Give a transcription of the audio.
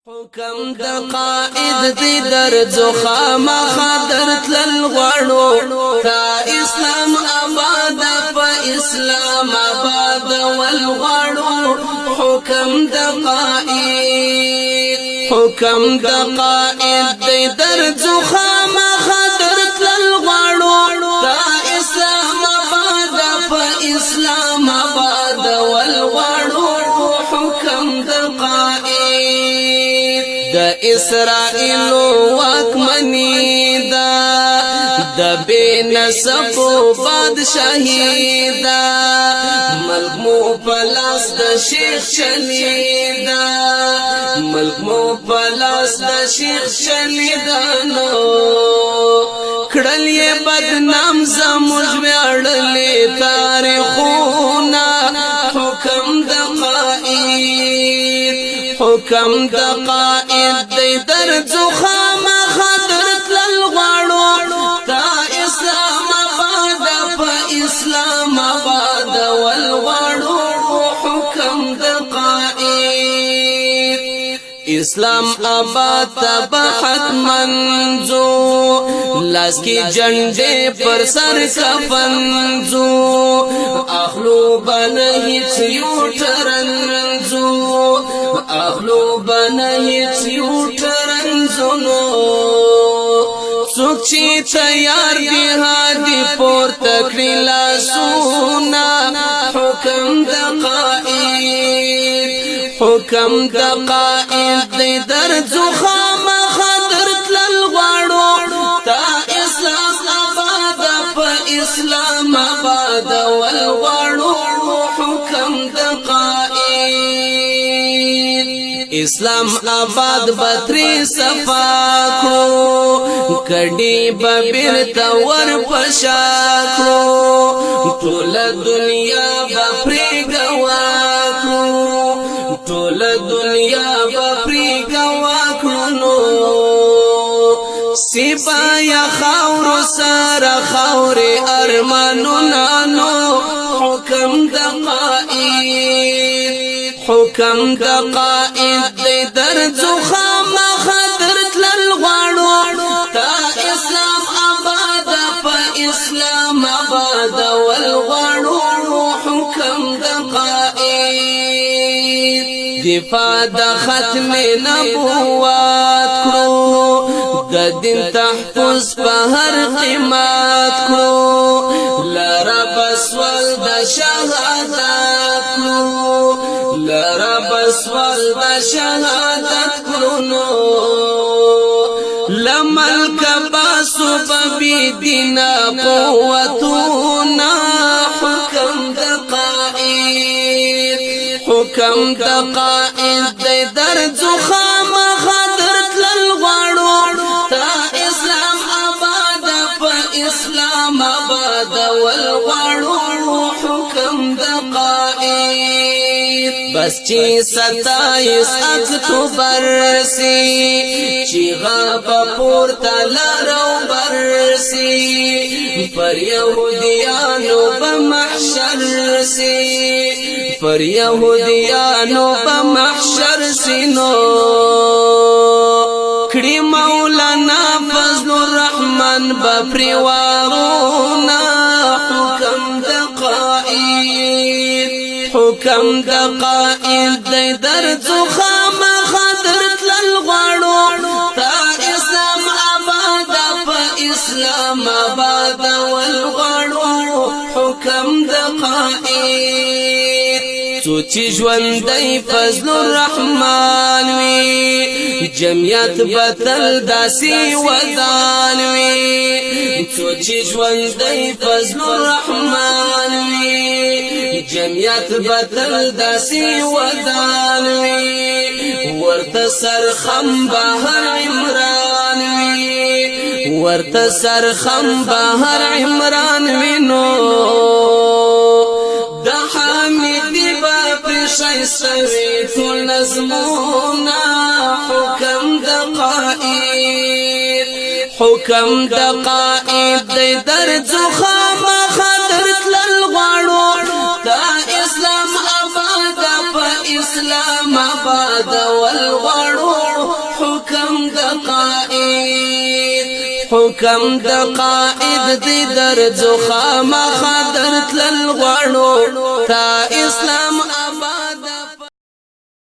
حکم د قائد دی درځو خامخا درتلل غواړو تا اسلام آباد په اسلام آباد ول غواړو حکم د قائد دی درځو خامخا درتلل غواړو تا اسلام آباد په اسلام آباد ول غواړو حکم د د اسرائیل واکمنی دا د بے نسب بادشاہی دا ملک مو پلاس د شیخ شلی دا ملک مو پلاس د شیخ شلی دا نو کړل یې بدنام زموږ ویاړلې تاریخونه حکم د حکم د قائد دی درځو خامخا درتلل غواړو تا اسلام آباد په اسلام آباد ول غواړو حکم د قائد اسلام آباد تبحت منزو لاس کی جنډې پر سر کفنزو اخلو بن هیڅ یو ترنزو اخلو بن هیڅ یو ترنزو څوک چې تیار دی هادي پور تکړی لاسونه حکم د قائد حکم د قائد دی درځو خامخا درتلل غواړو تا اسلام آباد په اسلام آباد ول غواړو حکم د قائد اسلام آباد بتری صفا کړو کډي ببر تور پشاکړو ټول دنیا بپری گوا ټول دنیا بپری گوا کړو سیبا یا خاور سر خاور ارمانو نانو حکم د قائد حکم د قائد دی درځو خامخا درتلل غواړو تا اسلام آباد په اسلام آباد ول غواړو حکم د قائد دفاع د ختم نبوت کړو د دین تحفظ په هر قیمت کړو لرا بسول د شهادت کړو لرا بسول د شهادت کړو لملک باسو ببی دینا قوتونا حکم د قائد حکم د قائد دی درځو خامخا درتلل غواړو تا اسلام آباد په اسلام آباد ول غواړو حکم د قائد بس چې 27 اکتوبر سی چې غاب پورته لارو برسی پر یهودیانو په محشر سی پر یهودیانو په محشر سینو کړي مولانا فضل الرحمن بپریوارونا حکم د قائد حکم د قائد دی درځو خامخا درتلل غواړو تا اسلام آباد په اسلام آباد ول غواړو حکم د قائد سوچ ژوندۍ فضل الرحمن وی جمعیت بتل داسي ودان وی سوچ ژوندۍ فضل الرحمن وی جمعیت بتل داسي ودان وی ورته سرخم بهر عمران وی ورته سرخم بهر عمران وینو د حمید شایستوی ټول نظمونا حکم د قائد حکم د قائد دی درځو خامخا درتلل غواړو تا اسلام آباد په اسلام آباد ول غواړو حکم د قائد دی درځو خامخا درتلل غواړو تا اسلام